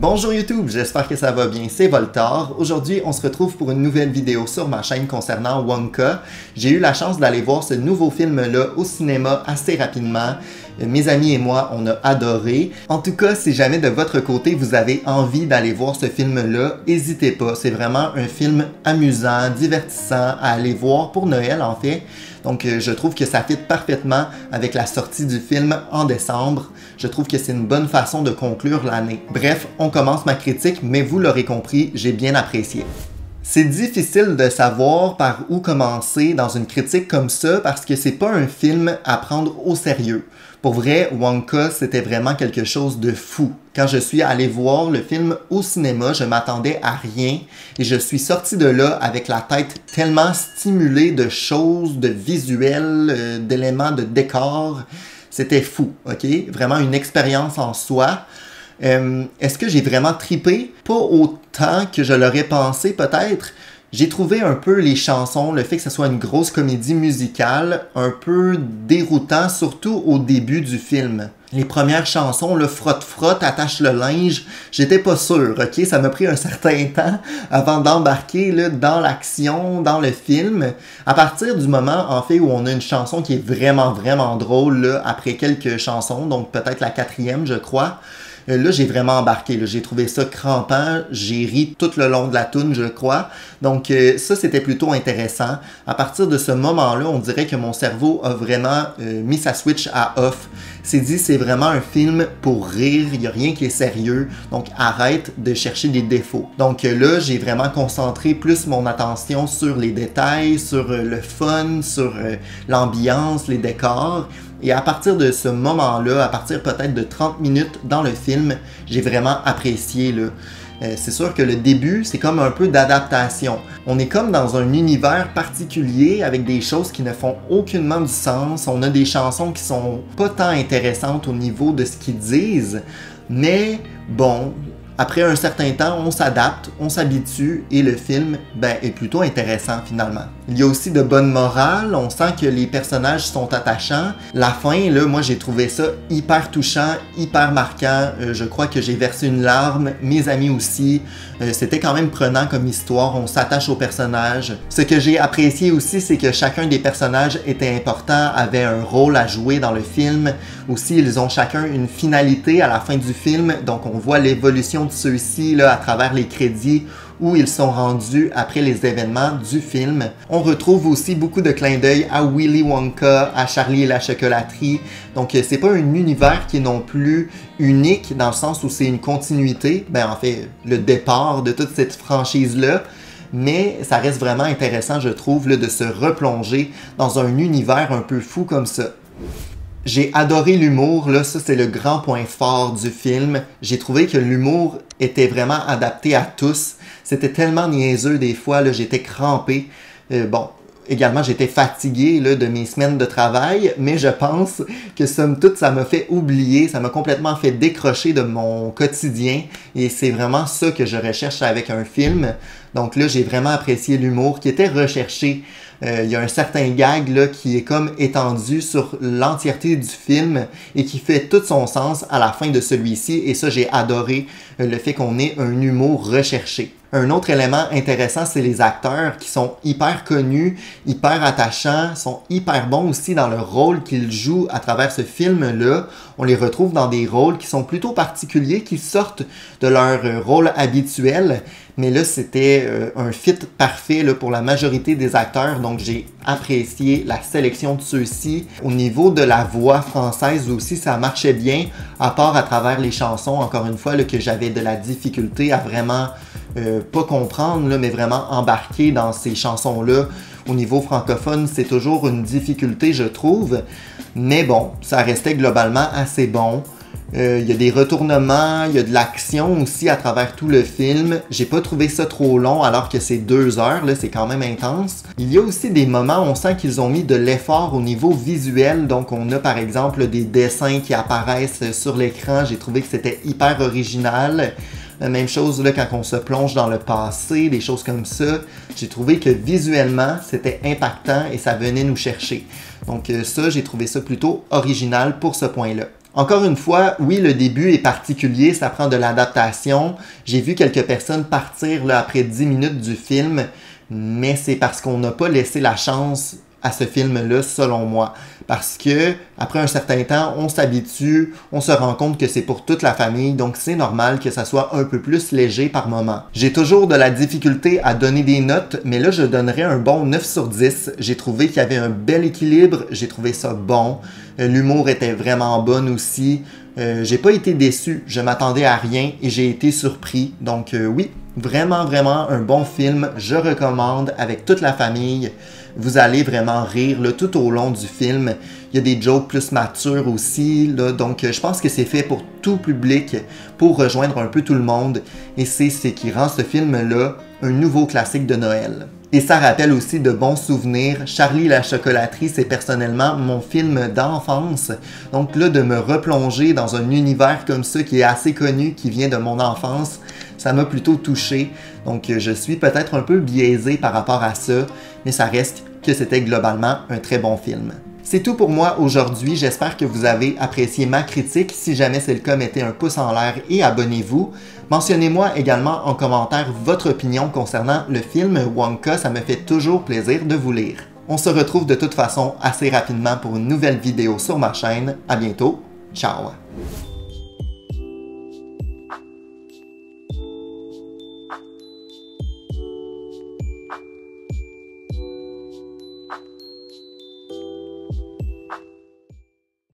Bonjour YouTube, j'espère que ça va bien, c'est Voltar. Aujourd'hui, on se retrouve pour une nouvelle vidéo sur ma chaîne concernant Wonka. J'ai eu la chance d'aller voir ce nouveau film-là au cinéma assez rapidement. Mes amis et moi, on a adoré. En tout cas, si jamais de votre côté, vous avez envie d'aller voir ce film-là, n'hésitez pas. C'est vraiment un film amusant, divertissant à aller voir pour Noël en fait. Donc, je trouve que ça fit parfaitement avec la sortie du film en décembre. Je trouve que c'est une bonne façon de conclure l'année. Bref, on commence ma critique, mais vous l'aurez compris, j'ai bien apprécié. C'est difficile de savoir par où commencer dans une critique comme ça parce que c'est pas un film à prendre au sérieux. Pour vrai, Wonka, c'était vraiment quelque chose de fou. Quand je suis allé voir le film au cinéma, je m'attendais à rien et je suis sorti de là avec la tête tellement stimulée de choses, de visuels, d'éléments, de décors. C'était fou, ok? Vraiment une expérience en soi. Est-ce que j'ai vraiment tripé? Pas autant que je l'aurais pensé peut-être. J'ai trouvé un peu les chansons, le fait que ce soit une grosse comédie musicale, un peu déroutant, surtout au début du film. Les premières chansons, le frotte-frotte, attache le linge, j'étais pas sûr, ok? Ça m'a pris un certain temps avant d'embarquer dans l'action, dans le film. À partir du moment, en fait, où on a une chanson qui est vraiment drôle, là, après quelques chansons, donc peut-être la 4e, je crois, là, j'ai vraiment embarqué. J'ai trouvé ça crampant. J'ai ri tout le long de la toune, je crois. Donc, ça, c'était plutôt intéressant. À partir de ce moment-là, on dirait que mon cerveau a vraiment mis sa switch à off. C'est dit, c'est vraiment un film pour rire. Il n'y a rien qui est sérieux. Donc, arrête de chercher des défauts. Donc là, j'ai vraiment concentré plus mon attention sur les détails, sur le fun, sur l'ambiance, les décors. Et à partir de ce moment-là, à partir peut-être de 30 minutes dans le film, j'ai vraiment apprécié. C'est sûr que le début, c'est comme un peu d'adaptation. On est comme dans un univers particulier avec des choses qui ne font aucunement du sens. On a des chansons qui sont pas tant intéressantes au niveau de ce qu'ils disent, mais bon, après un certain temps, on s'adapte, on s'habitue et le film est plutôt intéressant finalement. Il y a aussi de bonnes morales, on sent que les personnages sont attachants. La fin, là, moi j'ai trouvé ça hyper touchant, hyper marquant. Je crois que j'ai versé une larme, mes amis aussi. C'était quand même prenant comme histoire, on s'attache aux personnages. Ce que j'ai apprécié aussi, c'est que chacun des personnages était important, avait un rôle à jouer dans le film. Aussi, ils ont chacun une finalité à la fin du film, donc on voit l'évolution de ceux-ci à travers les crédits où ils sont rendus après les événements du film. On retrouve aussi beaucoup de clins d'œil à Willy Wonka, à Charlie et la chocolaterie. Donc c'est pas un univers qui est non plus unique dans le sens où c'est une continuité, en fait le départ de toute cette franchise-là. Mais ça reste vraiment intéressant, je trouve, de se replonger dans un univers un peu fou comme ça. J'ai adoré l'humour, ça c'est le grand point fort du film. J'ai trouvé que l'humour était vraiment adapté à tous. C'était tellement niaiseux des fois, j'étais crampé. Également j'étais fatigué de mes semaines de travail, mais je pense que somme toute ça m'a fait oublier, ça m'a complètement fait décrocher de mon quotidien et c'est vraiment ça que je recherche avec un film. Donc là j'ai vraiment apprécié l'humour qui était recherché. Il y a un certain gag qui est comme étendu sur l'entièreté du film et qui fait tout son sens à la fin de celui-ci et ça j'ai adoré le fait qu'on ait un humour recherché. Un autre élément intéressant, c'est les acteurs qui sont hyper connus, hyper attachants, sont hyper bons aussi dans le rôle qu'ils jouent à travers ce film-là. On les retrouve dans des rôles qui sont plutôt particuliers, qui sortent de leur rôle habituel. Mais là, c'était un fit parfait pour la majorité des acteurs, donc j'ai apprécié la sélection de ceux-ci. Au niveau de la voix française aussi, ça marchait bien, à part à travers les chansons, encore une fois, que j'avais de la difficulté à vraiment pas comprendre, mais vraiment embarquer dans ces chansons-là. Au niveau francophone, c'est toujours une difficulté, je trouve. Mais bon, ça restait globalement assez bon. Il y a des retournements, il y a de l'action aussi à travers tout le film. J'ai pas trouvé ça trop long alors que c'est 2 heures, c'est quand même intense. Il y a aussi des moments où on sent qu'ils ont mis de l'effort au niveau visuel. Donc on a par exemple des dessins qui apparaissent sur l'écran. J'ai trouvé que c'était hyper original. Même chose quand on se plonge dans le passé, des choses comme ça. J'ai trouvé que visuellement, c'était impactant et ça venait nous chercher. Donc ça, j'ai trouvé ça plutôt original pour ce point-là. Encore une fois, oui, le début est particulier, ça prend de l'adaptation. J'ai vu quelques personnes partir là, après 10 minutes du film, mais c'est parce qu'on n'a pas laissé la chance à ce film-là, selon moi. Parce que, après un certain temps, on s'habitue, on se rend compte que c'est pour toute la famille, donc c'est normal que ça soit un peu plus léger par moment. J'ai toujours de la difficulté à donner des notes, mais là, je donnerais un bon 9 sur 10. J'ai trouvé qu'il y avait un bel équilibre, j'ai trouvé ça bon. L'humour était vraiment bon aussi. J'ai pas été déçu, je m'attendais à rien et j'ai été surpris. Donc oui, vraiment, vraiment un bon film. Je recommande avec toute la famille. Vous allez vraiment rire là, tout au long du film. Il y a des jokes plus matures aussi. Là, donc je pense que c'est fait pour tout public, pour rejoindre un peu tout le monde. Et c'est ce qui rend ce film-là un nouveau classique de Noël. Et ça rappelle aussi de bons souvenirs. Charlie la chocolaterie, c'est personnellement mon film d'enfance. Donc là, de me replonger dans un univers comme ça qui est assez connu, qui vient de mon enfance, ça m'a plutôt touché. Donc je suis peut-être un peu biaisé par rapport à ça, mais ça reste que c'était globalement un très bon film. C'est tout pour moi aujourd'hui, j'espère que vous avez apprécié ma critique. Si jamais c'est le cas, mettez un pouce en l'air et abonnez-vous. Mentionnez-moi également en commentaire votre opinion concernant le film Wonka, ça me fait toujours plaisir de vous lire. On se retrouve de toute façon assez rapidement pour une nouvelle vidéo sur ma chaîne. À bientôt, ciao!